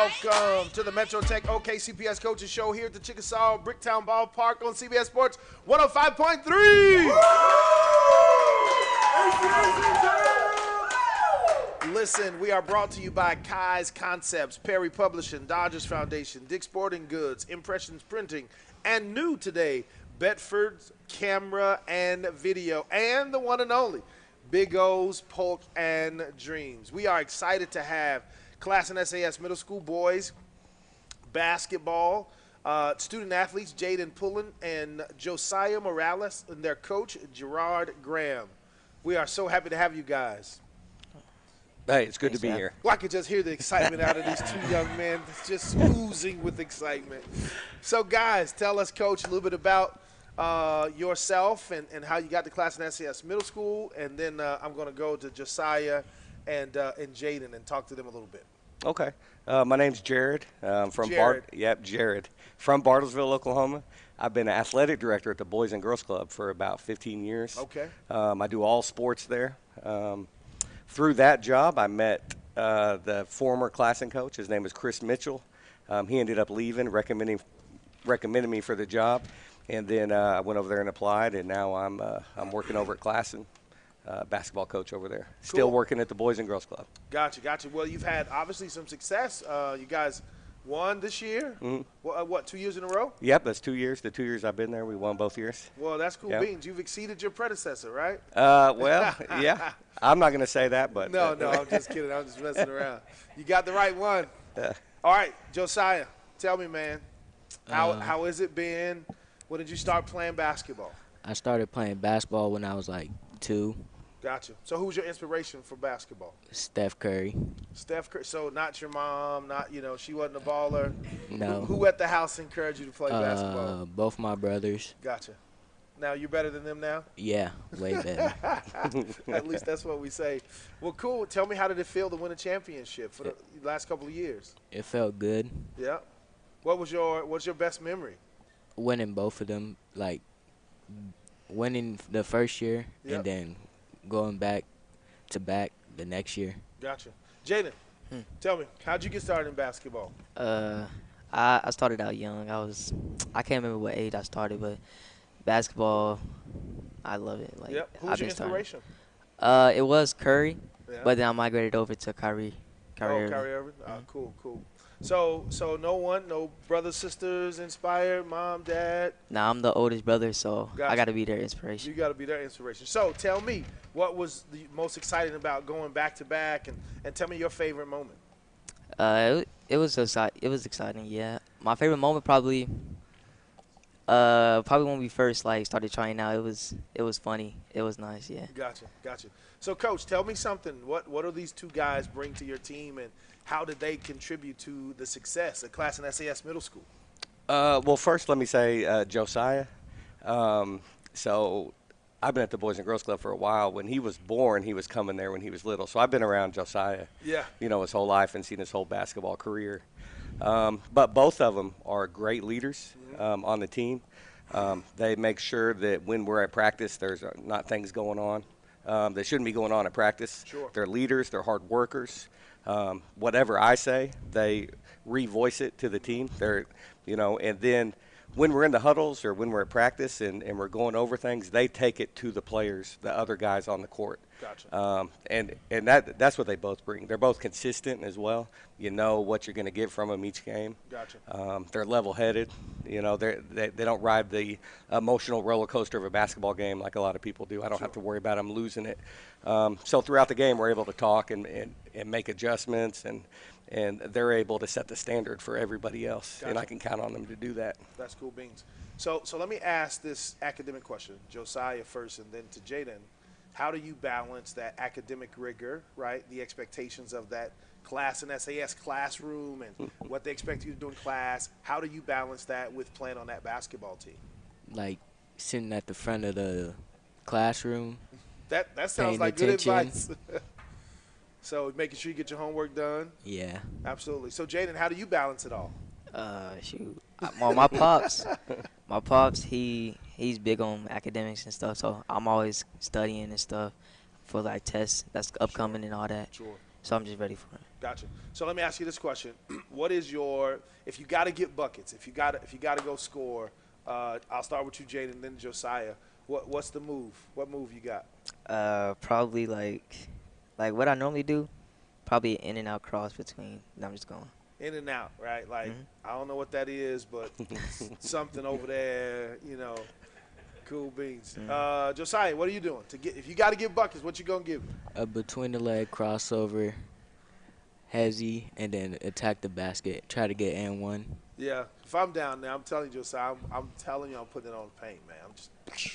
Welcome to the Metro Tech OKCPS Coaches Show here at the Chickasaw Bricktown Ballpark on CBS Sports 105.3. Listen, we are brought to you by Kai's Concepts, Perry Publishing, Dodgers Foundation, Dick's Sporting Goods, Impressions Printing, and new today, Bedford's Camera and Video, and the one and only Big O's Polk and Dreams. We are excited to have CLASSEN SAS Middle School boys basketball student athletes Jayden Pullen and Josiah Morales and their coach Jarod Graham. We are so happy to have you guys. Hey, it's good to be here. Well, I could just hear the excitement out of these two young men. It's just oozing with excitement. So, guys, tell us, Coach, a little bit about yourself and how you got to CLASSEN SAS Middle School, and then I'm going to go to Josiah and Jayden and talk to them a little bit. Okay. My name's Jarod. From Jarod. Jarod. From Bartlesville, Oklahoma. I've been an athletic director at the Boys and Girls Club for about 15 years. Okay. I do all sports there. Through that job, I met the former CLASSEN coach. His name is Chris Mitchell. He ended up leaving, recommending me for the job, and then I went over there and applied, and now I'm working over at CLASSEN. Basketball coach over there. Still Cool. Working at the Boys and Girls Club. Gotcha. Well, you've had obviously some success. You guys won this year. Mm-hmm. What, 2 years in a row? Yep, that's 2 years. The 2 years I've been there, we won both years. Well, that's cool Yep. beans. You've exceeded your predecessor, right? Well, yeah. I'm not going to say that, but. No, I'm just kidding. I'm just messing around. You got the right one. All right, Josiah, tell me, man, how has it been? When did you start playing basketball? I started playing basketball when I was like 2. Gotcha. So who's your inspiration for basketball? Steph Curry. Steph Curry. So not your mom, not, she wasn't a baller. No. Who at the house encouraged you to play basketball? Both my brothers. Gotcha. Now you're better than them now? Yeah, way better. At least that's what we say. Well, cool. Tell me, how did it feel to win a championship for the last couple of years? It felt good. Yeah. What's your best memory? Winning both of them, like winning the first year and then going back to back the next year. Gotcha. Jayden, tell me, how'd you get started in basketball? I started out young. I can't remember what age I started, but basketball, I love it. Like, Who's your inspiration? It was Curry, but then I migrated over to Kyrie. Kyrie Irving. Cool. So no brothers, sisters inspired, mom, dad? Nah, I'm the oldest brother, so Gotcha. I got to be their inspiration. You got to be their inspiration. So tell me, what was the most exciting about going back to back, and tell me your favorite moment? It was exciting. Yeah, my favorite moment probably when we first started trying out. It was funny. It was nice. Yeah. Gotcha. So, Coach, tell me something. What do these two guys bring to your team, and how did they contribute to the success at CLASSEN SAS Middle School? Well, first let me say Josiah. So I've been at the Boys and Girls Club for a while. When he was born, he was coming there when he was little. So I've been around Josiah, his whole life and seen his whole basketball career. But both of them are great leaders on the team. They make sure that when we're at practice, there's not things going on. They shouldn't be going on at practice. Sure. They're leaders. They're hard workers. Whatever I say, they revoice it to the team. And then when we're in the huddles or when we're at practice and we're going over things, they take it to the players, the other guys on the court. Gotcha. And that's what they both bring. They're both consistent as well. You know what you're going to get from them each game. Gotcha. They're level-headed. They don't ride the emotional roller coaster of a basketball game like a lot of people do. I don't have to worry about them losing it. So throughout the game, we're able to talk and make adjustments, and they're able to set the standard for everybody else. Gotcha. And I can count on them to do that. That's cool beans. So let me ask this academic question, Josiah first, and then to Jayden. How do you balance that academic rigor, right, the expectations of that CLASSEN SAS classroom and what they expect you to do in class? How do you balance that with playing on that basketball team? Like sitting at the front of the classroom. That sounds like good advice. So making sure you get your homework done. Yeah. Absolutely. So Jayden, how do you balance it all? Shoot. Well, my pops, he's big on academics and stuff, so I'm always studying and stuff for tests that's upcoming and all that. Sure. So I'm just ready for it. Gotcha. So let me ask you this question: what is your, if you got to get buckets, if you got to go score? I'll start with you, Jayden, then Josiah. What's the move? What move you got? Probably like what I normally do. Probably in and out cross between. No, I'm just going. In and out, right? Like, I don't know what that is, but something over there, cool beans. Josiah, what are you doing? If you got to give buckets, what you going to give? A between the leg crossover, hezzy, and then attack the basket. Try to get and one. Yeah. If I'm down there, I'm telling you, Josiah, I'm telling you I'm putting it on the paint, man. I'm just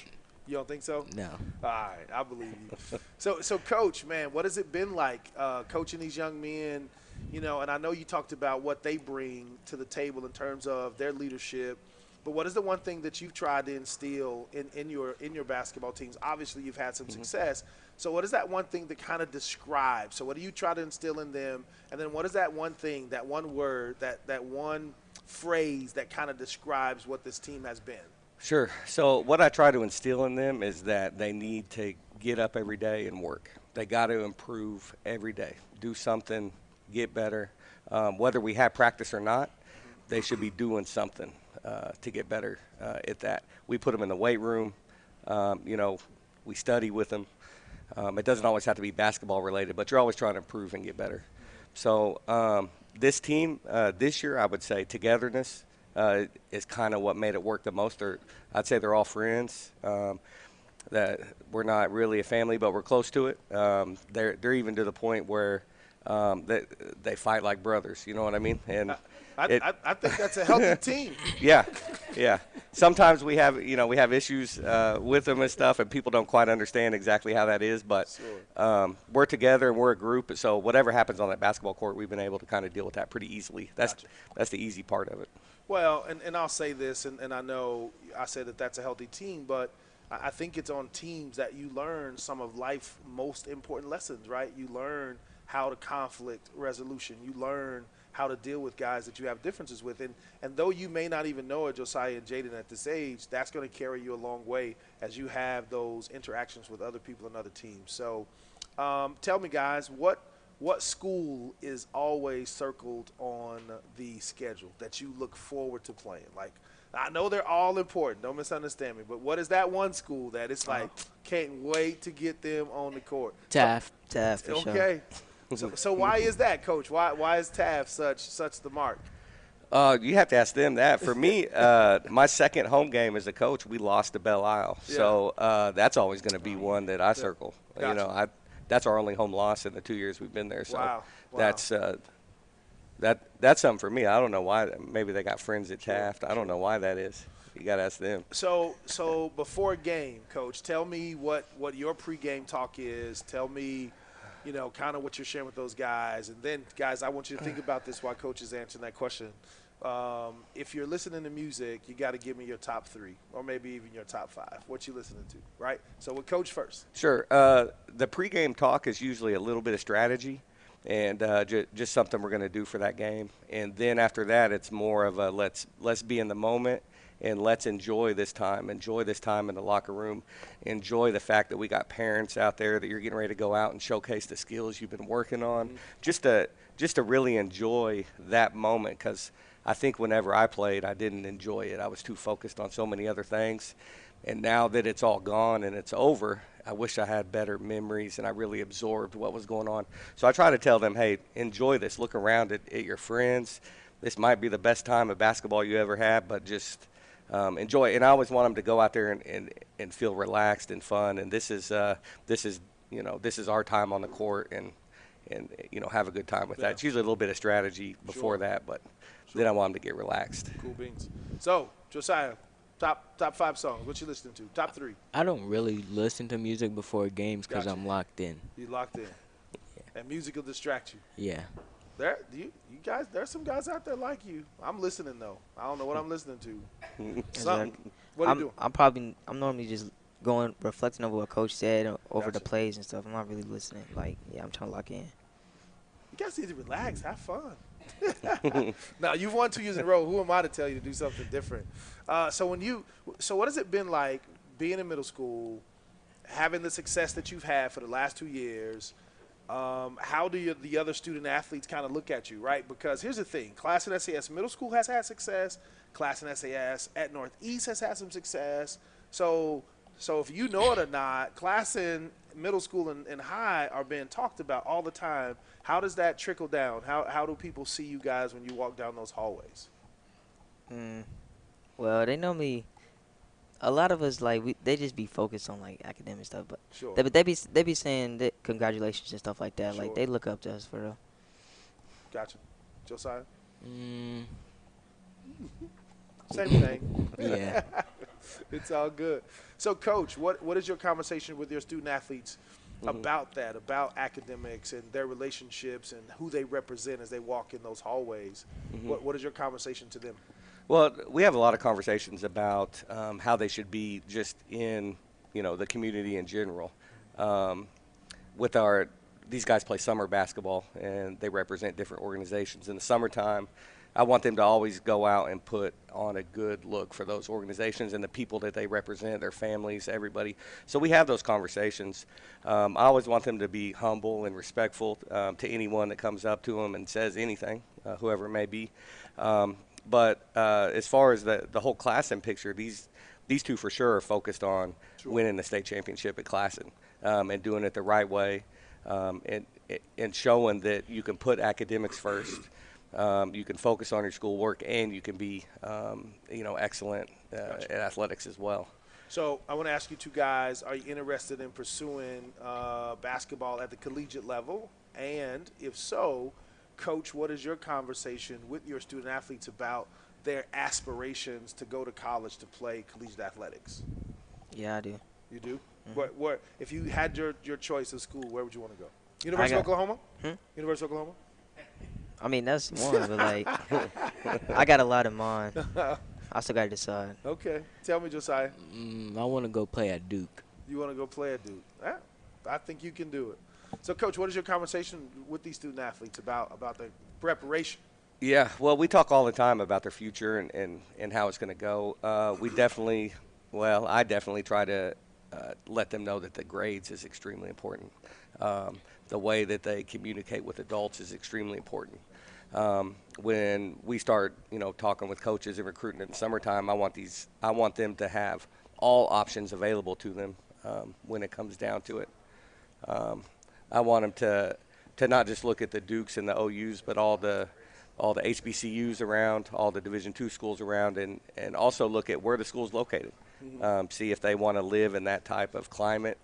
– you don't think so? No. All right. I believe you. So, Coach, man, what has it been like coaching these young men, and I know you talked about what they bring to the table in terms of their leadership, but what is the one thing that you've tried to instill in your basketball teams? Obviously, you've had some success. So what is that one thing that kind of describes? So what do you try to instill in them? And then what is that one thing, that one word, that one phrase that kind of describes what this team has been? Sure. So what I try to instill in them is that they need to get up every day and work. They got to improve every day, do something, get better. Whether we have practice or not, they should be doing something to get better at that. We put them in the weight room. We study with them. It doesn't always have to be basketball related, but you're always trying to improve and get better. So this team, this year, I would say togetherness is kind of what made it work the most. I'd say they're all friends. That we're not really a family, but we're close to it. They're even to the point where they fight like brothers. You know what I mean? And I think that's a healthy team. Yeah. Sometimes we have issues with them and stuff, and people don't quite understand exactly how that is. But we're together and we're a group. So whatever happens on that basketball court, we've been able to kind of deal with that pretty easily. That's the easy part of it. Well, and I'll say this, and I know I said that that's a healthy team, but I think it's on teams that you learn some of life's most important lessons, right? You learn how to conflict resolution. You learn how to deal with guys that you have differences with. And though you may not even know it, Josiah and Jayden, at this age, that's going to carry you a long way as you have those interactions with other people and other teams. So tell me, guys, what school is always circled on the schedule that you look forward to playing? Like, I know they're all important. Don't misunderstand me. But what is that one school that it's like, can't wait to get them on the court? Taft, for sure. Okay. So why is that, Coach? Why is Taft such the mark? You have to ask them that. For me, my second home game as a coach, we lost to Belle Isle. Yeah. So that's always going to be one that I circle. Gotcha. That's our only home loss in the 2 years we've been there. So wow. That's that's something for me. I don't know why. Maybe they got friends at Taft. I don't know why that is. You got to ask them. So before a game, Coach, tell me what your pregame talk is. Tell me, kind of what you're sharing with those guys. And then, guys, I want you to think about this while Coach is answering that question. If you're listening to music, you got to give me your top 3 or maybe even your top 5. What you listening to, right? So with Coach first. Sure. The pregame talk is usually a little bit of strategy and just something we're going to do for that game. And then after that, it's more of a let's be in the moment and let's enjoy this time in the locker room. Enjoy the fact that we got parents out there that you're getting ready to go out and showcase the skills you've been working on. Mm-hmm. Just to really enjoy that moment, because I think whenever I played, I didn't enjoy it. I was too focused on so many other things. And now that it's all gone and it's over, I wish I had better memories and I really absorbed what was going on. So I try to tell them, hey, enjoy this. Look around at your friends. This might be the best time of basketball you ever had, but just enjoy it. And I always want them to go out there and feel relaxed and fun. And this is our time on the court and have a good time with that. It's usually a little bit of strategy before that, but then I want them to get relaxed. Cool beans. So, Josiah, top 5 songs. What you listening to? Top 3. I don't really listen to music before games because Gotcha. I'm locked in. You locked in. Yeah. And music will distract you. Yeah. You guys, there's some guys out there like you. I'm listening though. I don't know what I'm listening to. Something. What are you doing? I'm normally just reflecting over what Coach said over the plays and stuff. I'm not really listening. I'm trying to lock in. You guys need to relax, have fun. Now you've won 2 years in a row. Who am I to tell you to do something different? So what has it been like being in middle school, having the success that you've had for the last 2 years, how do the other student athletes kind of look at you, right? Because here's the thing. CLASSEN SAS Middle School has had success. CLASSEN SAS at Northeast has had some success. So if you know it or not, CLASSEN Middle School and High are being talked about all the time. How does that trickle down? How do people see you guys when you walk down those hallways? Well, they know me. A lot of us, like, they just be focused on, like, academic stuff, but sure. they be saying that congratulations and stuff like that. Sure. Like, they look up to us for real. Gotcha. Josiah? Same thing. Yeah. It's all good. So, Coach, what is your conversation with your student athletes about that, about academics and their relationships and who they represent as they walk in those hallways? What is your conversation to them? Well, we have a lot of conversations about how they should be just in, the community in general. These guys play summer basketball, and they represent different organizations. In the summertime, I want them to always go out and put on a good look for those organizations and the people that they represent, their families, everybody. So we have those conversations. I always want them to be humble and respectful to anyone that comes up to them and says anything, whoever it may be. But as far as the whole CLASSEN picture, these two for sure are focused on winning the state championship at CLASSEN and doing it the right way and showing that you can put academics first, you can focus on your schoolwork, and you can be, excellent at athletics as well. So I want to ask you two guys, are you interested in pursuing basketball at the collegiate level? And if so, Coach, what is your conversation with your student athletes about their aspirations to go to college to play collegiate athletics? Yeah, I do. You do? What if you had your choice of school, where would you want to go? University of Oklahoma? University of Oklahoma? I mean, that's one, but, like, I got a lot in mind. I still got to decide. Okay. Tell me, Josiah. I want to go play at Duke. You want to go play at Duke? I think you can do it. So, Coach, what is your conversation with these student athletes about their preparation? Yeah, well, we talk all the time about their future and how it's going to go. I definitely try to let them know that the grades is extremely important. The way that they communicate with adults is extremely important. When we start, talking with coaches and recruiting in the summertime, I want them to have all options available to them when it comes down to it. I want them to not just look at the Dukes and the OUs, but all the HBCUs around, all the Division II schools around, and also look at where the school's located. See if they want to live in that type of climate.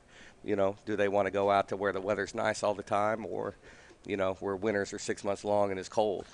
Do they want to go out to where the weather's nice all the time, or, where winters are 6 months long and it's cold?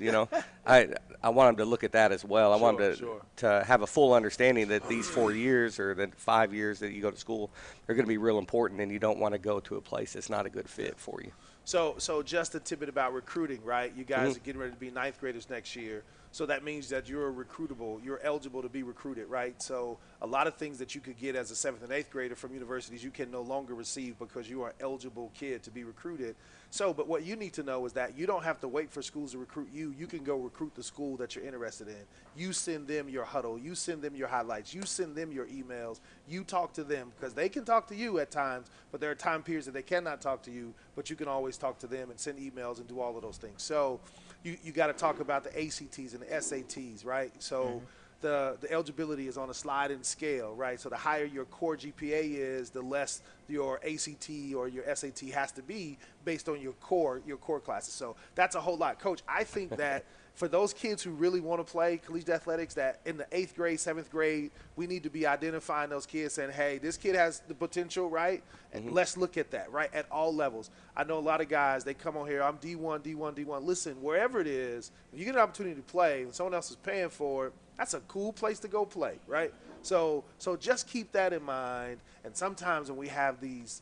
I want them to look at that as well. I want them to have a full understanding that these 4 years or the 5 years that you go to school are going to be real important, and you don't want to go to a place that's not a good fit for you. So just a tidbit about recruiting, right? You guys are getting ready to be ninth graders next year. So that means that you're recruitable, you're eligible to be recruited, right? So a lot of things that you could get as a 7th and 8th grader from universities you can no longer receive because you are an eligible kid to be recruited. So, but what you need to know is that you don't have to wait for schools to recruit you. You can go recruit the school that you're interested in. You send them your huddle. You send them your highlights. You send them your emails. You talk to them because they can talk to you at times, but there are time periods that they cannot talk to you, but you can always talk to them and send emails and do all of those things. So you got to talk about the ACTs and the SATs, right? So the eligibility is on a sliding scale, right? So the higher your core GPA is, the less your ACT or your SAT has to be based on your core classes. So that's a whole lot. Coach, I think that for those kids who really want to play collegiate athletics, that in the 8th grade, 7th grade, we need to be identifying those kids saying, hey, this kid has the potential, right? And let's look at that, right, at all levels. I know a lot of guys, they come on here, I'm D1, D1, D1. Listen, wherever it is, if you get an opportunity to play and someone else is paying for it, that's a cool place to go play, right? So just keep that in mind. And sometimes when we have these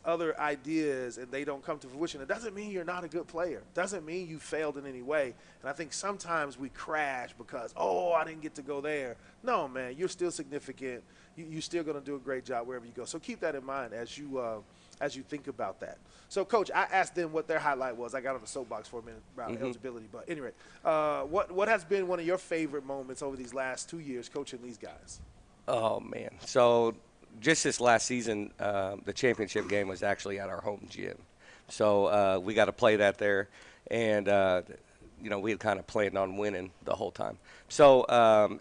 other ideas and they don't come to fruition, it doesn't mean you're not a good player. It doesn't mean you failed in any way. And I think sometimes we crash because, I didn't get to go there. No, man, you're still significant. You're still going to do a great job wherever you go. So keep that in mind as you think about that. So, Coach, I asked them what their highlight was. I got on the soapbox for a minute about eligibility. But anyway, what has been one of your favorite moments over these last 2 years coaching these guys? Oh, man. So just this last season, the championship game was actually at our home gym. So we got to play that there. And, we had kind of planned on winning the whole time. So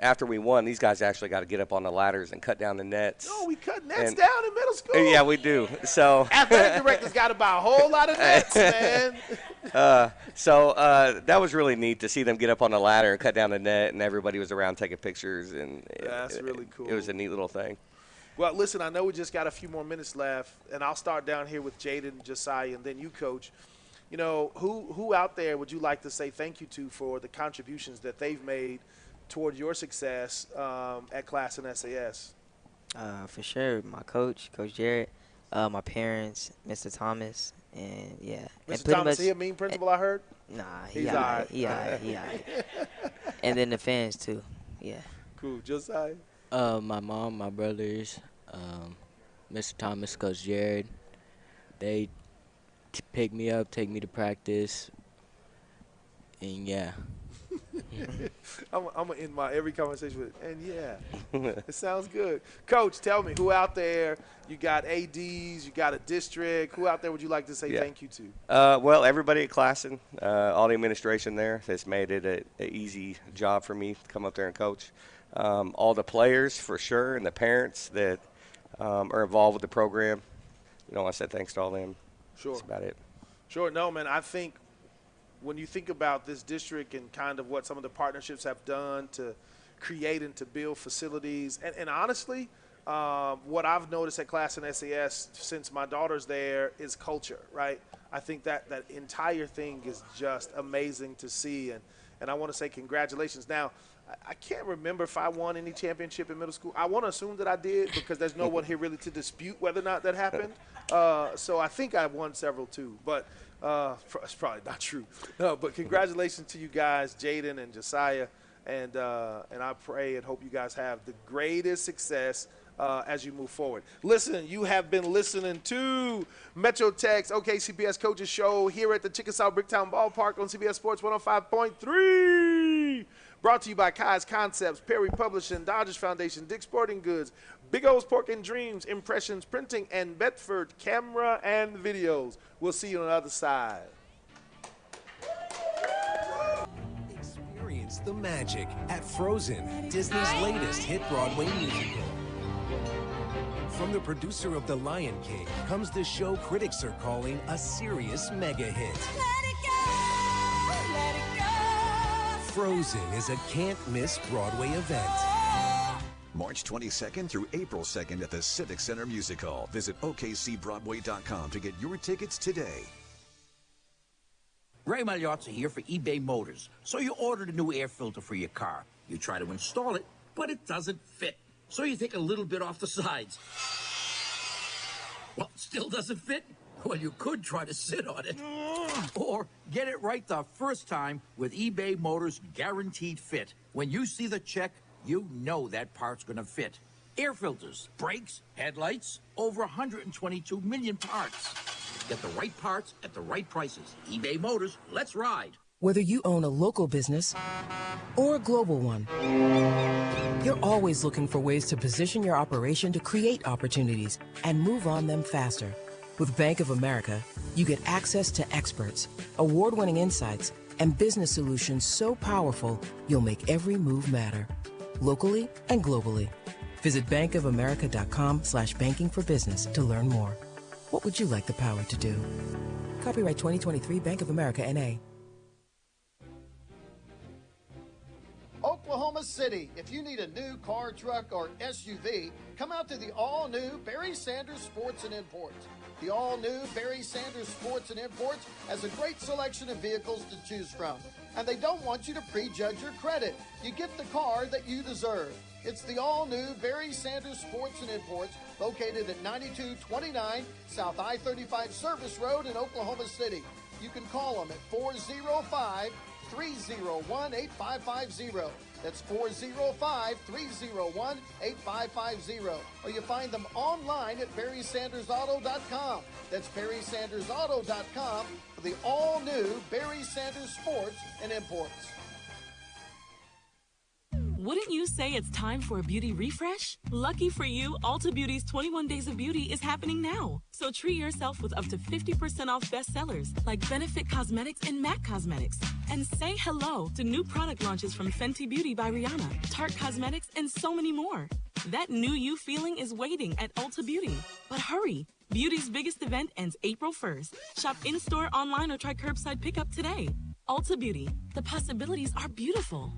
after we won, these guys actually got to get up on the ladders and cut down the nets. Oh, we cut nets down in middle school? Yeah, we do. So athletic directors got to buy a whole lot of nets, man. So that was really neat to see them get up on the ladder and cut down the net, and everybody was around taking pictures. And that's really cool. It was a neat little thing. Well, listen, I know we just got a few more minutes left, and I'll start down here with Jayden, Josiah, and then you, Coach. Who out there would you like to say thank you to for the contributions that they've made toward your success at CLASSEN SAS? For sure, my coach, Coach Jarod, my parents, Mr. Thomas, and yeah. Mr. Thomas, he a mean principal, I heard? Nah, he's all right. He all right. And then the fans, too, yeah. Cool. Josiah? My mom, my brothers, Mr. Thomas, Coach Jarod, they pick me up, take me to practice, and yeah. I'm going to end my every conversation with, and yeah. It sounds good. Coach, tell me, who out there, you got ADs, you got a district, who out there would you like to say thank you to? Well, everybody at CLASSEN, all the administration there has made it an easy job for me to come up there and coach. All the players, for sure, and the parents that are involved with the program. I want to say thanks to all them. Sure. That's about it. Sure. No, man, I think when you think about this district and kind of what some of the partnerships have done to create and to build facilities, and honestly, what I've noticed at CLASSEN SAS since my daughter's there is culture, right? I think that entire thing is just amazing to see, and I want to say congratulations. Now, I can't remember if I won any championship in middle school. I want to assume that I did because there's no one here really to dispute whether or not that happened. So I think I won several too, but it's probably not true. No, but congratulations to you guys, Jayden and Josiah, and I pray and hope you guys have the greatest success as you move forward. Listen, you have been listening to Metro Tech's OKCPS Coaches Show here at the Chickasaw Bricktown Ballpark on CBS Sports 105.3. Brought to you by CLASSEN Concepts, Perry Publishing, Dodgers Foundation, Dick's Sporting Goods, Big O's Pork and Dreams, Impressions Printing, and Bedford Camera and Videos. We'll see you on the other side. Experience the magic at Frozen, Disney's latest hit Broadway musical. From the producer of The Lion King comes the show critics are calling a serious mega hit. Frozen is a can't-miss Broadway event. March 22nd through April 2nd at the Civic Center Music Hall. Visit OKCBroadway.com to get your tickets today. Ray Magliozzi here for eBay Motors. So you ordered a new air filter for your car. You try to install it, but it doesn't fit. So you take a little bit off the sides. Well, still doesn't fit? Well, you could try to sit on it. Or get it right the first time with eBay Motors Guaranteed Fit. When you see the check, you know that part's going to fit. Air filters, brakes, headlights, over 122 million parts. Get the right parts at the right prices. eBay Motors, let's ride. Whether you own a local business or a global one, you're always looking for ways to position your operation to create opportunities and move on them faster. With Bank of America, you get access to experts, award-winning insights, and business solutions so powerful, you'll make every move matter, locally and globally. Visit bankofamerica.com/banking for business to learn more. What would you like the power to do? Copyright 2023 Bank of America, N.A. Oklahoma City, if you need a new car, truck, or SUV, come out to the all-new Barry Sanders Sports and Imports. The all-new Barry Sanders Sports and Imports has a great selection of vehicles to choose from. And they don't want you to prejudge your credit. You get the car that you deserve. It's the all-new Barry Sanders Sports and Imports, located at 9229 South I-35 Service Road in Oklahoma City. You can call them at 405-301-8550. That's 405-301-8550. Or you find them online at BarrySandersAuto.com. That's BarrySandersAuto.com for the all-new Barry Sanders Sports and Imports. Wouldn't you say it's time for a beauty refresh? Lucky for you, Ulta Beauty's 21 Days of Beauty is happening now. So treat yourself with up to 50% off bestsellers like Benefit Cosmetics and MAC Cosmetics. And say hello to new product launches from Fenty Beauty by Rihanna, Tarte Cosmetics, and so many more. That new you feeling is waiting at Ulta Beauty. But hurry, Beauty's biggest event ends April 1st. Shop in-store, online, or try curbside pickup today. Ulta Beauty, the possibilities are beautiful.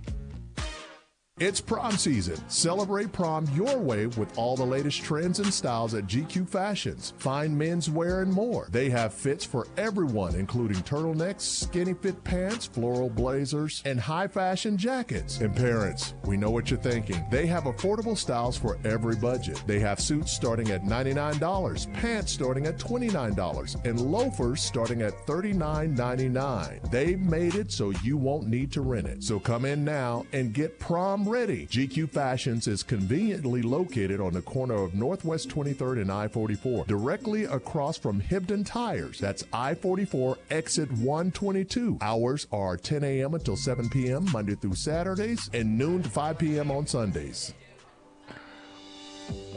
It's prom season. Celebrate prom your way with all the latest trends and styles at GQ Fashions. Fine menswear and more. They have fits for everyone, including turtlenecks, skinny fit pants, floral blazers, and high fashion jackets. And parents, we know what you're thinking. They have affordable styles for every budget. They have suits starting at $99, pants starting at $29, and loafers starting at $39.99. They've made it so you won't need to rent it. So come in now and get prom ready. GQ Fashions is conveniently located on the corner of Northwest 23rd and I-44, directly across from Hibden Tires. That's I-44 exit 122. Hours are 10 a.m. until 7 p.m. Monday through Saturdays and noon to 5 p.m. on Sundays.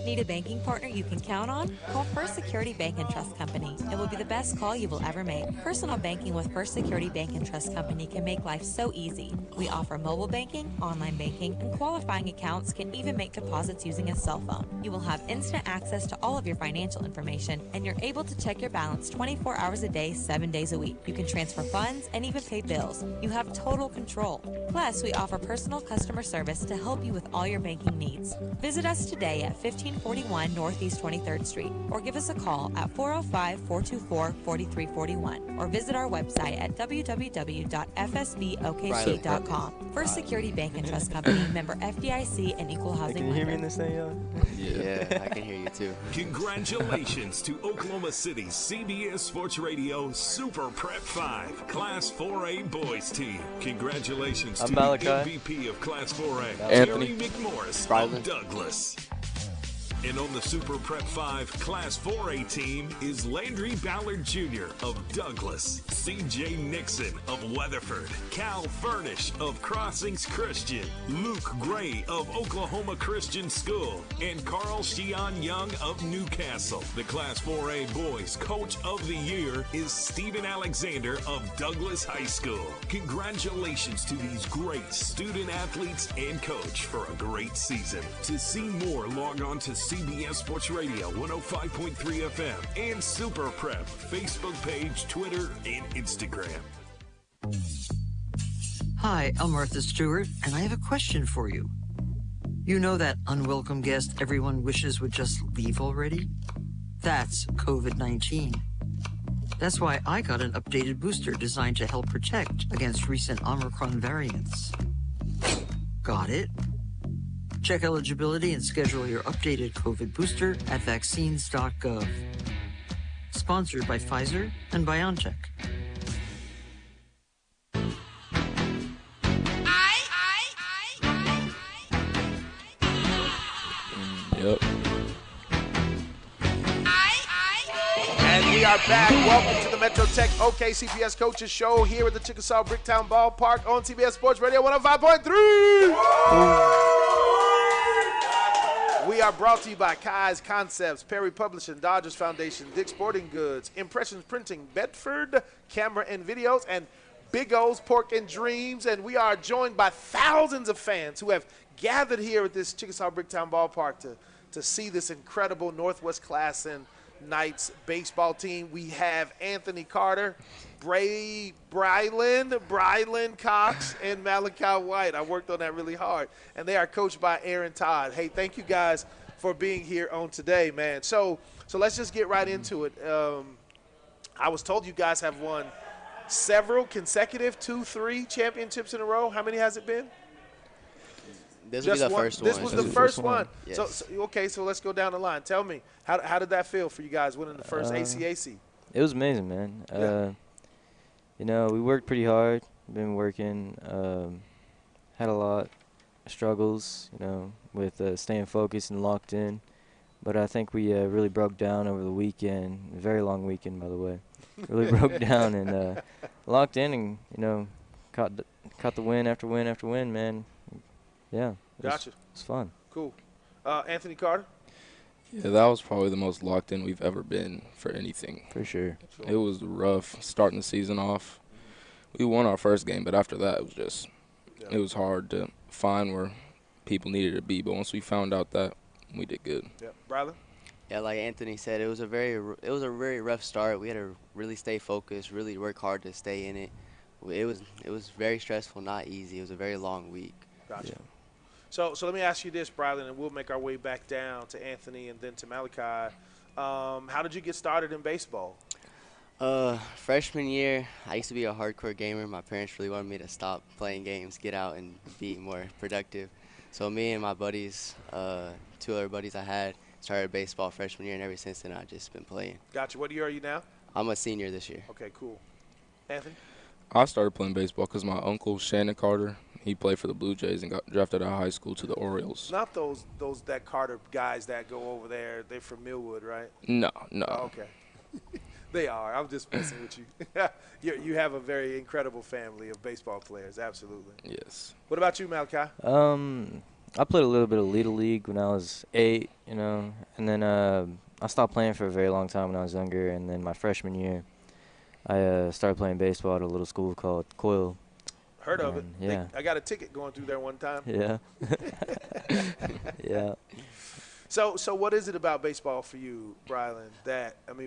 Need a banking partner you can count on? Call First Security Bank and Trust Company. It will be the best call you will ever make. Personal banking with First Security Bank and Trust Company can make life so easy. We offer mobile banking, online banking, and qualifying accounts can even make deposits using a cell phone. You will have instant access to all of your financial information, and you're able to check your balance 24 hours a day, 7 days a week. You can transfer funds and even pay bills. You have total control. Plus, we offer personal customer service to help you with all your banking needs. Visit us today at 1541 Northeast 23rd Street, or give us a call at 405-424-4341, or visit our website at www.fsbokc.com. First Security Bank and Trust Company, member FDIC and equal housing Can you hear me in lender. this thing, y'all? Yeah, I can hear you too. Congratulations to Oklahoma City's CBS Sports Radio Super Prep 5 Class 4A boys team. Congratulations to the Malachi. MVP of Class 4A, Anthony. Jerry McMorris Bryln. of Douglas. And on the Super Prep 5 Class 4A team is Landry Ballard Jr. of Douglas, C.J. Nixon of Weatherford, Cal Furnish of Crossings Christian, Luke Gray of Oklahoma Christian School, and Carl Sheon Young of Newcastle. The Class 4A boys Coach of the Year is Stephen Alexander of Douglas High School. Congratulations to these great student athletes and coach for a great season. To see more, log on to CBS Sports Radio 105.3 FM and Super Prep Facebook page, Twitter, and Instagram. Hi, I'm Martha Stewart, and I have a question for you. You know that unwelcome guest everyone wishes would just leave already? That's COVID-19. That's why I got an updated booster designed to help protect against recent Omicron variants. Got it? Check eligibility and schedule your updated COVID booster at vaccines.gov. Sponsored by Pfizer and BioNTech. Yep. And we are back. Welcome to the Metro Tech OKCPS Coaches Show here at the Chickasaw Bricktown Ballpark on CBS Sports Radio 105.3. We are brought to you by Kai's Concepts, Perry Publishing, Dodgers Foundation, Dick's Sporting Goods, Impressions Printing, Bedford Camera and Videos, and Big O's Pork and Dreams. And we are joined by thousands of fans who have gathered here at this Chickasaw Bricktown Ballpark to see this incredible Northwest CLASSEN Knights baseball team. We have Anthony Carter, Bryln Cox, and Malachi White. I worked on that really hard. And they are coached by Aaron Todd. Hey, thank you guys for being here on today, man. So let's just get right into it. I was told you guys have won several consecutive 2-3 championships in a row. How many has it been? This will be the first one. This was the first one. Yes. So let's go down the line. Tell me, how did that feel for you guys winning the first ACAC? It was amazing, man. You know, we worked pretty hard. Been working. Had a lot of struggles, you know, with staying focused and locked in. But I think we really broke down over the weekend. A very long weekend, by the way. Really broke down and locked in, and you know, caught the win after win after win, man. Yeah, Gotcha. It's fun. Cool. Anthony Carter? Yeah, that was probably the most locked in we've ever been for anything. For sure. It was rough starting the season off. We won our first game, but after that, it was hard to find where people needed to be. But once we found out that, we did good. Yeah, Bryln? Yeah, like Anthony said, it was a very rough start. We had to really stay focused, really work hard to stay in it. It was very stressful, not easy. It was a very long week. Gotcha. Yeah. So let me ask you this, Bryln, and we'll make our way back down to Anthony and then to Malachi. How did you get started in baseball? Freshman year, I used to be a hardcore gamer. My parents really wanted me to stop playing games, get out and be more productive. So me and my buddies, 2 other buddies I had, started baseball freshman year, and ever since then I've just been playing. Gotcha. What year are you now? I'm a senior this year. Okay, cool. Anthony? I started playing baseball because my uncle, Shannon Carter, he played for the Blue Jays and got drafted out of high school to the Orioles. Not those that Carter guys that go over there. They're from Millwood, right? No. Oh, okay. They are. I'm just messing with you. You have a very incredible family of baseball players, absolutely. Yes. What about you, Malachi? I played a little bit of Little League when I was 8, and then I stopped playing for a very long time when I was younger, and then my freshman year, I started playing baseball at a little school called Coyle. Heard of it. Yeah. I got a ticket going through there one time. Yeah. Yeah. So what is it about baseball for you, Bryln,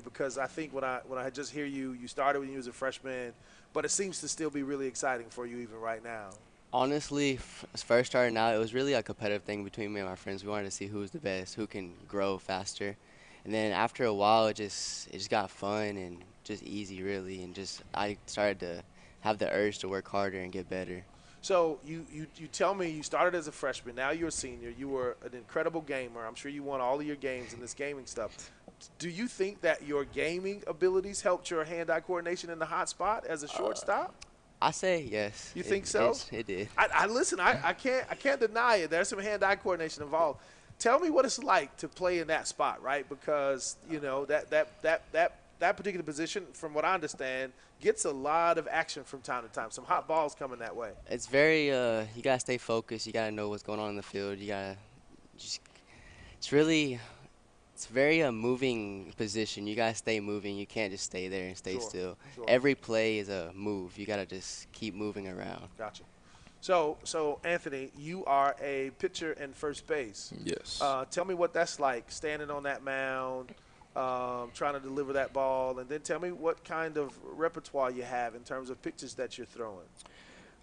because I think when I just hear you started when you was a freshman, but it seems to still be really exciting for you even right now. Honestly, first starting out, it was really a competitive thing between me and my friends. We wanted to see who was the best, who can grow faster. And then after a while, it just got fun and just easy, really. And I started to have the urge to work harder and get better. So you tell me you started as a freshman. Now you're a senior. You were an incredible gamer. I'm sure you won all of your games in this gaming stuff. Do you think that your gaming abilities helped your hand-eye coordination in the hot spot as a shortstop? I say yes. You think so? It did. I listen. I can't deny it. There's some hand-eye coordination involved. Tell me what it's like to play in that spot, right? Because that particular position, from what I understand, gets a lot of action from time to time. Some hot balls coming that way. It's very you gotta stay focused. You gotta know what's going on in the field. You gotta it's very a moving position. You gotta stay moving. You can't just stay there and stay still. Sure. Every play is a move. You gotta just keep moving around. Gotcha. So Anthony, you are a pitcher and first base. Yes. Tell me what that's like, standing on that mound, trying to deliver that ball, and then tell me what kind of repertoire you have in terms of pitches that you're throwing.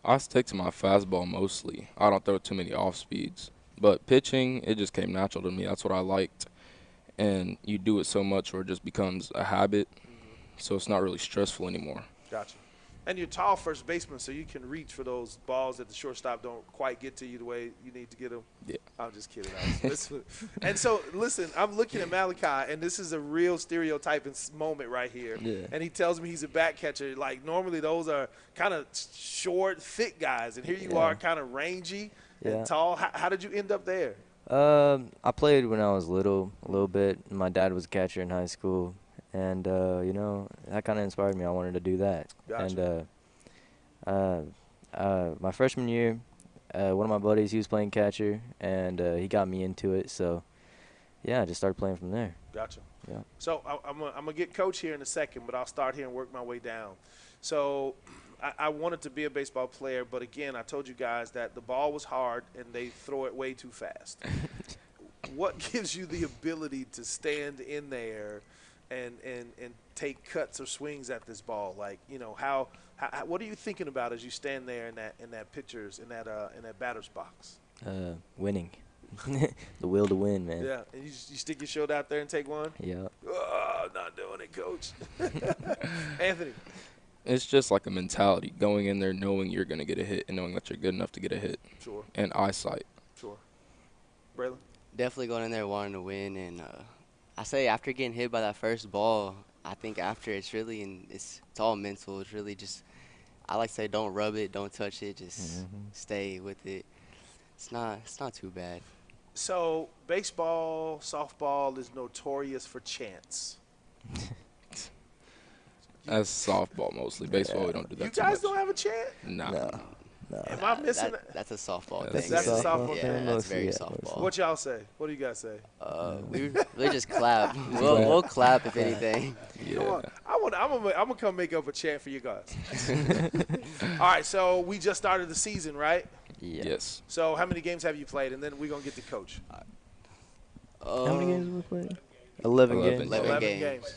I stick to my fastball mostly. I don't throw too many off speeds. But pitching, it just came natural to me. That's what I liked. And you do it so much where it just becomes a habit, so it's not really stressful anymore. Gotcha. And you're tall first baseman, so you can reach for those balls that the shortstop don't quite get to you the way you need to get them. Yeah. I'm just kidding. And so, listen, I'm looking at Malachi, and this is a real stereotyping moment right here. Yeah. And he tells me he's a back catcher. Like, normally those are kind of short, thick guys, and here you are kind of rangy and tall. How did you end up there? I played when I was little, a little bit. My dad was a catcher in high school, and that kind of inspired me. I wanted to do that. Gotcha. And my freshman year, one of my buddies, he was playing catcher, and he got me into it. So, yeah, I just started playing from there. Gotcha. Yeah. So I'm gonna get coach here in a second, but I'll start here and work my way down. So I wanted to be a baseball player, but again, I told you guys that the ball was hard and they throw it way too fast. What gives you the ability to stand in there and take cuts or swings at this ball? Like, how what are you thinking about as you stand there in that pitcher's in that batter's box? Winning. The will to win, man. Yeah, and you stick your shoulder out there and take one? Yeah. Oh, I'm not doing it, coach. Anthony. It's just like a mentality, going in there knowing you're going to get a hit and knowing that you're good enough to get a hit. Sure. And eyesight. Sure. Bryln? Definitely going in there wanting to win. And I say after getting hit by that first ball, I think after it's really it's all mental. It's really just, I like to say, don't rub it, don't touch it, just stay with it. It's not too bad. So baseball, softball is notorious for chants. That's softball mostly. Baseball, we don't do that. You guys don't have a chant? No. Am I missing that's a softball thing. thing. That's really. a softball yeah, thing? That's very softball. What y'all say? What do you guys say? We just clap. We'll clap if anything. Yeah. I'm gonna come make up a chant for you guys. All right, so we just started the season, right? Yeah. Yes. So how many games have you played? And then we're gonna get to coach. How many games have we played? 11 games. 11 games.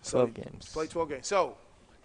12 games. Play 12 games. So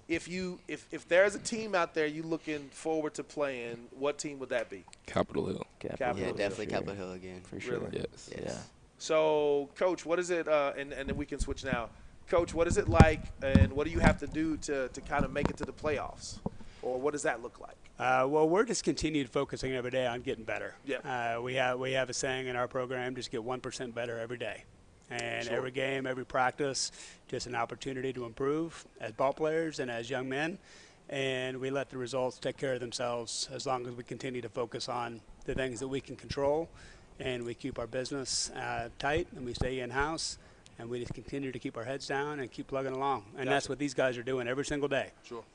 if there's a team out there you looking forward to playing, what team would that be? Capitol Hill. Yeah, definitely Capitol Hill again. For sure. Really? Yes. Yeah. So, Coach, what is it, and then we can switch now. Coach, what is it like, and what do you have to do to kind of make it to the playoffs? Or what does that look like? Well, we're just continued focusing every day on getting better. Yeah. We have a saying in our program, just get 1% better every day. And every game, every practice, just an opportunity to improve as ball players and as young men. And we let the results take care of themselves as long as we continue to focus on the things that we can control, and we keep our business tight, and we stay in-house, and we just continue to keep our heads down and keep plugging along. And that's what these guys are doing every single day.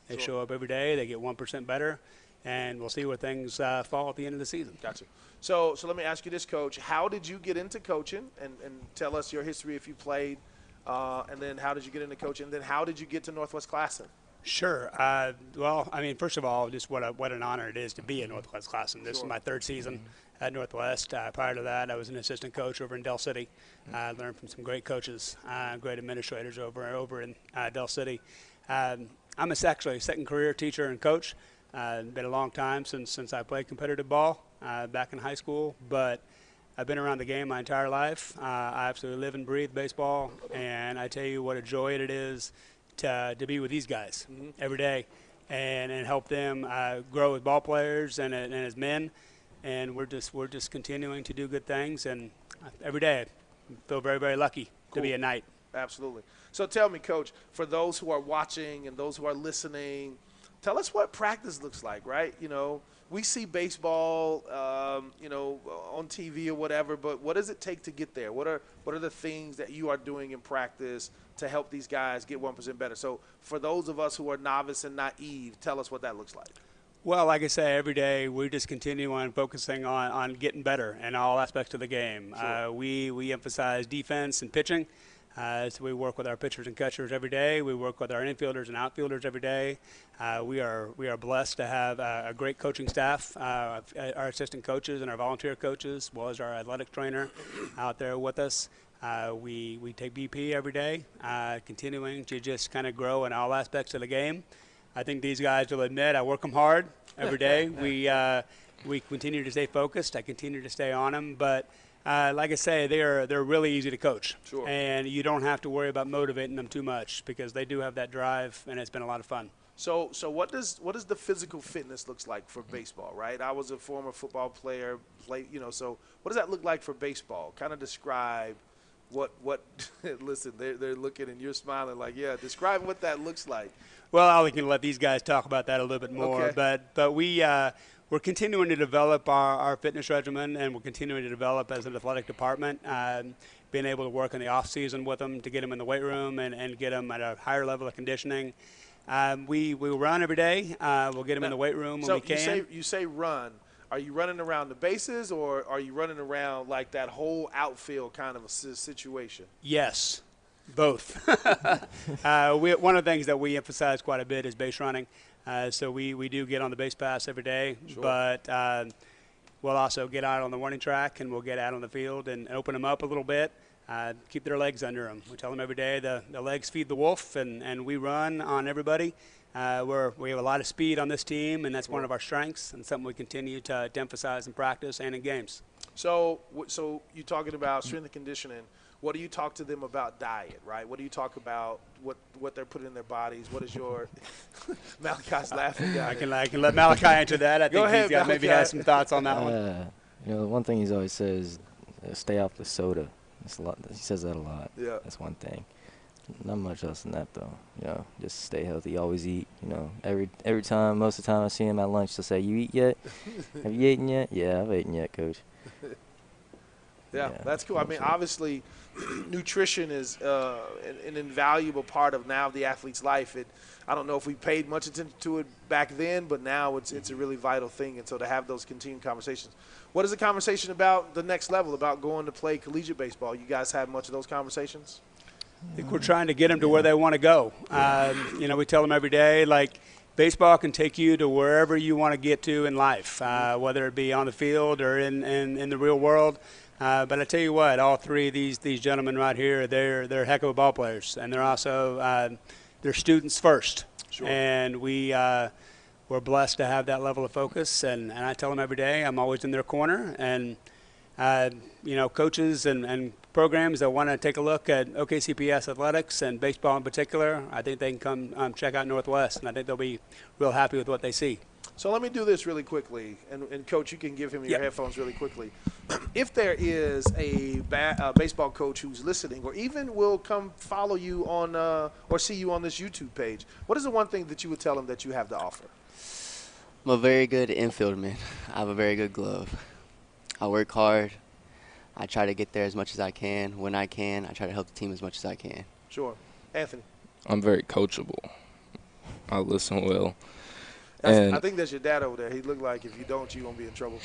They show up every day. They get 1% better, and we'll see where things fall at the end of the season. Gotcha. So let me ask you this, Coach. How did you get into coaching? And tell us your history if you played. And then how did you get into coaching? And then how did you get to Northwest CLASSEN? Sure. Well, I mean, first of all, just what an honor it is to be at Northwest CLASSEN. This is my third season at Northwest. Prior to that, I was an assistant coach over in Del City. I learned from some great coaches, great administrators over in Del City. I'm actually a second career teacher and coach. Been a long time since I played competitive ball back in high school, but I've been around the game my entire life. I absolutely live and breathe baseball, and I tell you what a joy it is to be with these guys every day and help them grow as ball players and as men. And we're just continuing to do good things, and every day I feel very, very lucky to be at night. Absolutely. So tell me, Coach, for those who are watching and those who are listening, tell us what practice looks like, right? You know, we see baseball, on TV or whatever, but what does it take to get there? What are the things that you are doing in practice to help these guys get 1% better? So for those of us who are novice and naive, tell us what that looks like. Well, like I say, every day we just continue on focusing on getting better in all aspects of the game. Sure. We emphasize defense and pitching. So we work with our pitchers and catchers every day. We work with our infielders and outfielders every day. We are blessed to have a great coaching staff, our assistant coaches and our volunteer coaches, as well as our athletic trainer out there with us. We take BP every day, continuing to just kind of grow in all aspects of the game. I think these guys will admit I work them hard every day. We continue to stay focused. I continue to stay on them, but like I say, they're really easy to coach. Sure. And you don't have to worry about motivating them too much because they do have that drive, and it's been a lot of fun. So what does the physical fitness looks like for baseball, right? I was a former football player, so what does that look like for baseball? Kind of describe what listen, they're looking and you're smiling like, yeah, describe what that looks like. Well, I'll let these guys talk about that a little bit more, Okay. but we're continuing to develop our fitness regimen, and we're continuing to develop as an athletic department, being able to work in the off season with them to get them in the weight room and get them at a higher level of conditioning. We run every day. We'll get them in the weight room when we can. So you say run. Are you running around the bases, or are you running around like that whole outfield kind of a situation? Yes, both. One of the things that we emphasize quite a bit is base running. So we do get on the base pass every day, Sure. but we'll also get out on the warning track, and we'll get out on the field and open them up a little bit, keep their legs under them. We tell them every day the legs feed the wolf, and we run on everybody. We have a lot of speed on this team, and that's one of our strengths and something we continue to emphasize in practice and in games. So you're talking about strength and conditioning. What do you talk to them about diet, right? What do you talk about what they're putting in their bodies? What is your – Malachi's laughing. I can let Malachi answer that. I think he's got maybe has some thoughts on that one. One thing he's always says is stay off the soda. That's a lot. He says that a lot. Yeah. That's one thing. Not much else than that, though. Just stay healthy. Always eat. Every time, most of the time I see him at lunch, he'll say, "You eat yet? Have you eaten yet?" "Yeah, I've eaten yet, Coach." Yeah, that's cool. I mean, obviously, nutrition is an invaluable part of now the athlete's life. I don't know if we paid much attention to it back then, but now it's a really vital thing. And so to have those continued conversations. What is the conversation about the next level, about going to play collegiate baseball? You guys have much of those conversations? I think we're trying to get them to where they want to go. You know, we tell them every day, like, baseball can take you to wherever you want to get to in life, whether it be on the field or in the real world. But I tell you what, all three of these gentlemen right here, they're heck of a ball players, and they're also they're students first. Sure. And we're blessed to have that level of focus. And I tell them every day, I'm always in their corner. And you know, coaches and programs that want to take a look at OKCPS athletics and baseball in particular, I think they can come check out Northwest, and I think they'll be real happy with what they see. So let me do this really quickly, and Coach, you can give him your headphones really quickly. If there is a baseball coach who's listening, or even will come follow you on or see you on this YouTube page, what is the one thing that you would tell them that you have to offer? I'm a very good infield man. I have a very good glove. I work hard. I try to get there as much as I can. When I can, I try to help the team as much as I can. Sure. Anthony? I'm very coachable. I listen well. I think that's your dad over there. He looked like if you don't, you're going to be in trouble.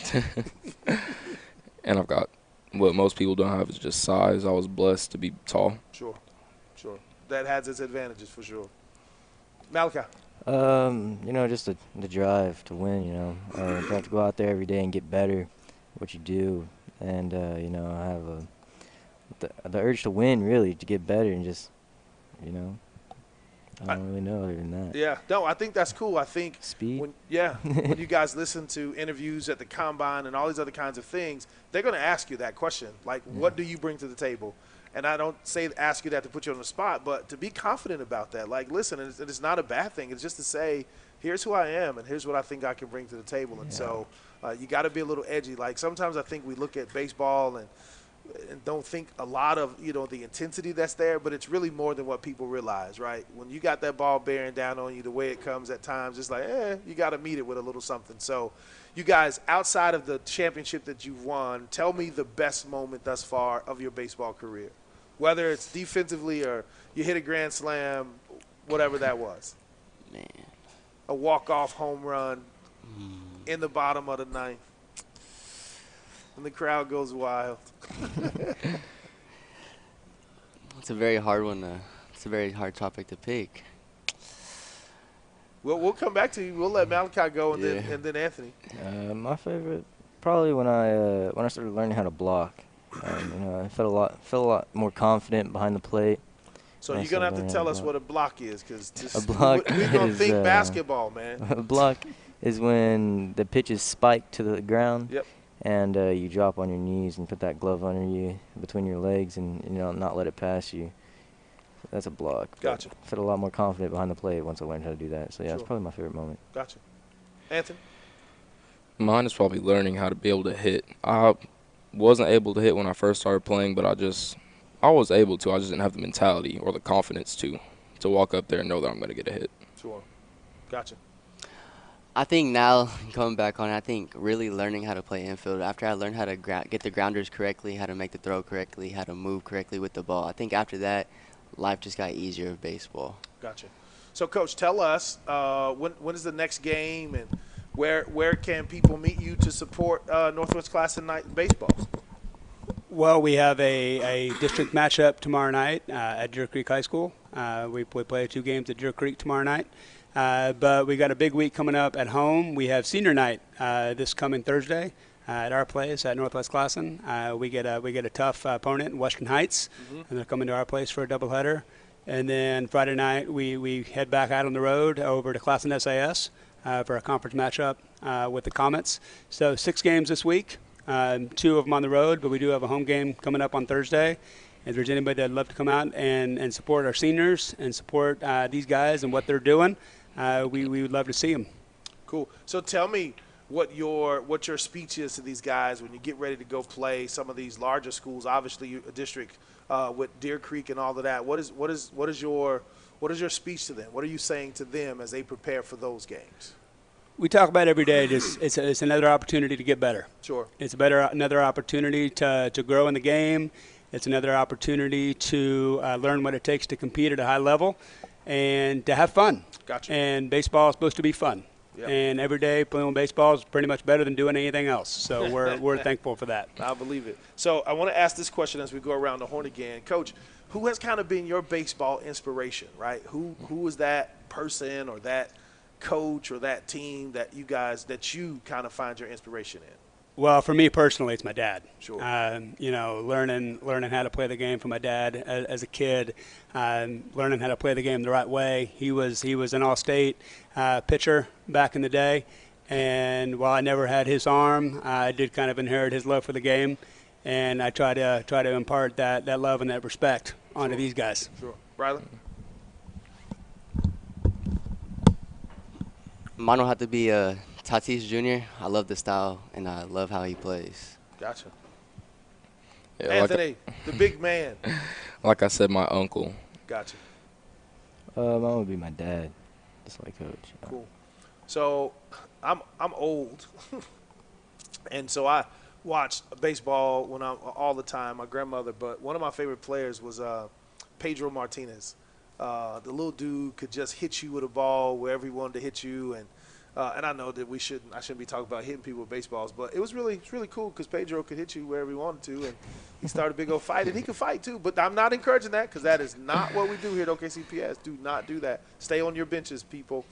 And I've got what most people don't have is just size. I was blessed to be tall. Sure. That has its advantages for sure. Malachi? You know, just the drive to win, you know. You have to go out there every day and get better at what you do. And, you know, I have the urge to win, really, to get better and just, you know. I don't really know other than that. Yeah, no, I think that's cool. I think speed. When you guys listen to interviews at the combine and all these other kinds of things, they're going to ask you that question, like, what do you bring to the table? And I don't ask you that to put you on the spot, but to be confident about that. Like, listen, and it's not a bad thing. It's just to say, here's who I am, and here's what I think I can bring to the table. And so you got to be a little edgy. Like, sometimes I think we look at baseball and don't think a lot of, you know, the intensity that's there, but it's really more than what people realize, right? When you got that ball bearing down on you, the way it comes at times, it's like, you got to meet it with a little something. So you guys, outside of the championship that you've won, tell me the best moment thus far of your baseball career, whether it's defensively or you hit a grand slam, whatever that was. Man. A walk-off home run in the bottom of the ninth. And the crowd goes wild. It's a very hard one. It's a very hard topic to pick. We'll come back to you. We'll let Malachi go and then Anthony. My favorite, probably when I started learning how to block. You know, I felt a lot more confident behind the plate. So you're gonna have to tell us what a block is, because we're gonna think basketball, man. A block is when the pitch is spiked to the ground. Yep. And you drop on your knees and put that glove under you, between your legs, and, you know, not let it pass you. That's a block. Gotcha. I felt a lot more confident behind the plate once I learned how to do that. So, yeah, Sure. it's probably my favorite moment. Gotcha. Anthony? Mine is probably learning how to be able to hit. I wasn't able to hit when I first started playing, but I was able to. I just didn't have the mentality or the confidence to walk up there and know that I'm going to get a hit. Sure. Gotcha. I think now, coming back on it, I think really learning how to play infield, after I learned how to get the grounders correctly, how to make the throw correctly, how to move correctly with the ball, I think after that, life just got easier with baseball. Gotcha. So, Coach, tell us, when is the next game, and where can people meet you to support Northwest Classen night in baseball? Well, we have a district matchup tomorrow night at Deer Creek High School. We play 2 games at Deer Creek tomorrow night. But we got a big week coming up at home. We have senior night this coming Thursday at our place at Northwest Classen. We get a tough opponent in Western Heights, and they're coming to our place for a doubleheader. And then Friday night we head back out on the road over to Classen SAS for a conference matchup with the Comets. So 6 games this week, 2 of them on the road, but we do have a home game coming up on Thursday. If there's anybody that'd love to come out and support our seniors and support these guys and what they're doing, we would love to see them. Cool. So tell me what your speech is to these guys when you get ready to go play some of these larger schools. Obviously, a district with Deer Creek and all of that. What is your speech to them? What are you saying to them as they prepare for those games? We talk about every day. Just it's another opportunity to get better. Sure. It's another opportunity to grow in the game. It's another opportunity to learn what it takes to compete at a high level and to have fun. Gotcha. And baseball is supposed to be fun. Yep. And every day playing baseball is pretty much better than doing anything else. So we're thankful for that. I believe it. So I want to ask this question as we go around the horn again. Coach, who has kind of been your baseball inspiration, right? Who is that person or that coach or that team that you kind of find your inspiration in? Well, for me personally, it's my dad. Sure. Learning how to play the game from my dad as a kid, learning how to play the game the right way. He was an all-state pitcher back in the day, and while I never had his arm, I did kind of inherit his love for the game, and I try to impart that love and that respect onto these guys. Sure. Bryln? Mine will have to be Tatis Jr. I love the style, and I love how he plays. Gotcha. Yeah, Anthony, the big man. Like I said, my uncle. Gotcha. Mine would be my dad, just like Coach. Cool. So I'm old, and so I watched baseball when I'm all the time. My grandmother, but one of my favorite players was Pedro Martinez. The little dude could just hit you with a ball wherever he wanted to hit you, and I know that I shouldn't be talking about hitting people with baseballs, but it's really cool because Pedro could hit you wherever he wanted to, and he started a big old fight, and he could fight too. But I'm not encouraging that because that is not what we do here at OKCPS. Do not do that. Stay on your benches, people.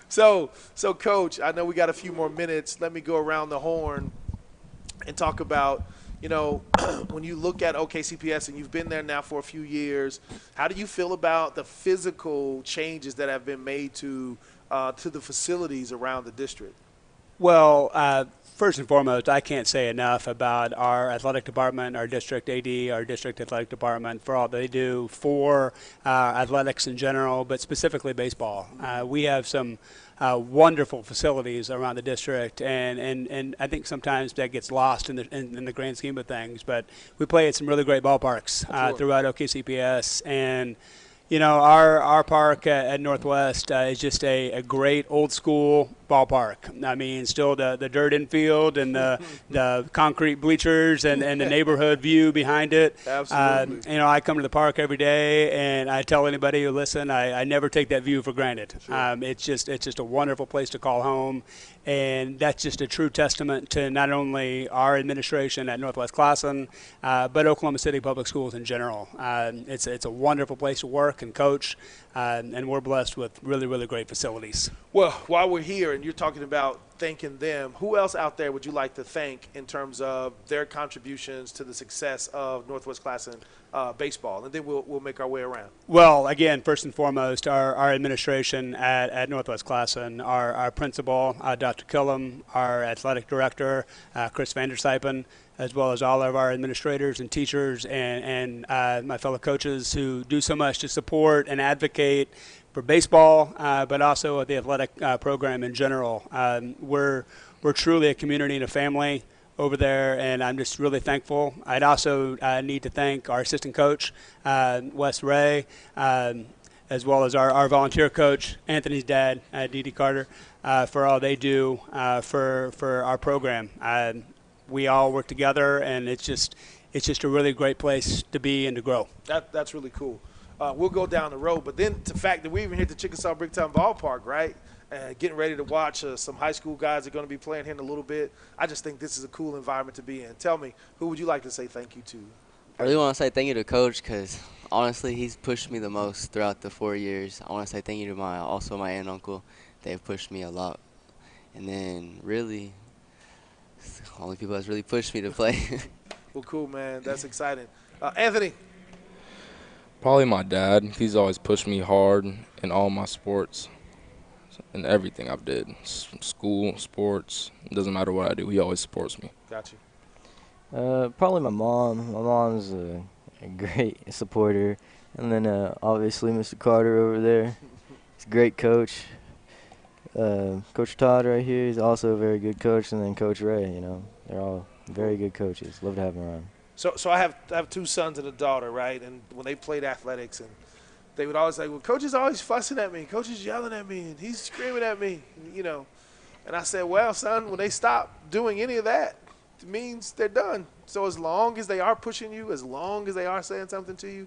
So, Coach, I know we got a few more minutes. Let me go around the horn and talk about, when you look at OKCPS and you've been there now for a few years, how do you feel about the physical changes that have been made to the facilities around the district? Well, first and foremost, I can't say enough about our athletic department, our district AD, our district athletic department for all they do for athletics in general, but specifically baseball. We have some wonderful facilities around the district, and I think sometimes that gets lost in the grand scheme of things. But we play at some really great ballparks throughout OKCPS, and our park at Northwest is just a great old school ballpark. I mean, still the dirt infield and the concrete bleachers and the neighborhood view behind it. Absolutely. I come to the park every day, and I tell anybody who listen, I never take that view for granted. Sure. It's just a wonderful place to call home, and that's just a true testament to not only our administration at Northwest CLASSEN, but Oklahoma City Public Schools in general. It's a wonderful place to work and coach, and we're blessed with really, really great facilities. Well, while we're here and you're talking about thanking them, who else out there would you like to thank in terms of their contributions to the success of Northwest CLASSEN baseball? And then we'll make our way around. Well, again, first and foremost, our administration at Northwest CLASSEN, our principal, Dr. Killam, our athletic director, Chris Vandersijpen, as well as all of our administrators and teachers and my fellow coaches who do so much to support and advocate for baseball, but also the athletic program in general. We're truly a community and a family over there, and I'm just really thankful. I'd also need to thank our assistant coach, Wes Ray, as well as our volunteer coach, Anthony's dad, Dee Carter, for all they do for our program. We all work together, and it's just a really great place to be and to grow. That's really cool. We'll go down the road, but then the fact that we even hit the Chickasaw Bricktown Ballpark, right? Getting ready to watch some high school guys that are going to be playing here in a little bit. I just think this is a cool environment to be in. Tell me, who would you like to say thank you to? I really want to say thank you to Coach because, honestly, he's pushed me the most throughout the 4 years. I want to say thank you to my aunt and uncle. They've pushed me a lot. And then, really, it's the only people that's really pushed me to play. Well, cool, man. That's exciting. Anthony. Probably my dad. He's always pushed me hard in all my sports and everything I've did. School, sports, it doesn't matter what I do. He always supports me. Got you. Probably my mom. My mom's a great supporter. And then obviously Mr. Carter over there. He's a great coach. Coach Todd right here, he's also a very good coach. And then Coach Ray, they're all very good coaches. Love to have them around. So I have two sons and a daughter, right? And when they played athletics, and they would always say, well, Coach is always fussing at me. Coach is yelling at me, and he's screaming at me, you know. And I said, well, son, when they stop doing any of that, it means they're done. So as long as they are pushing you, as long as they are saying something to you,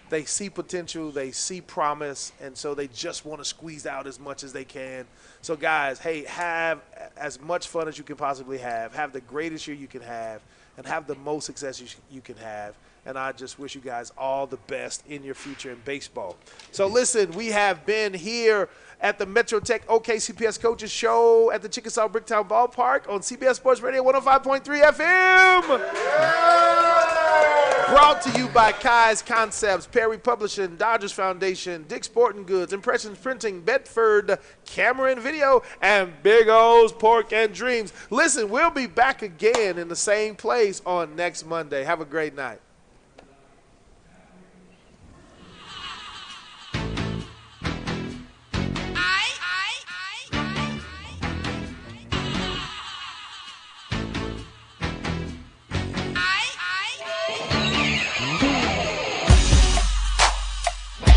they see potential, they see promise, and so they just want to squeeze out as much as they can. So, guys, hey, have as much fun as you can possibly have the greatest year you can have, and have the most success you can have. And I just wish you guys all the best in your future in baseball. So, listen, we have been here at the Metro Tech OKCPS Coaches Show at the Chickasaw Bricktown Ballpark on CBS Sports Radio 105.3 FM. Brought to you by Kai's Concepts, Perry Publishing, Dodgers Foundation, Dick's Sporting Goods, Impressions Printing, Bedford, Camera and Video, and Big O's Pork and Dreams. Listen, we'll be back again in the same place on next Monday. Have a great night.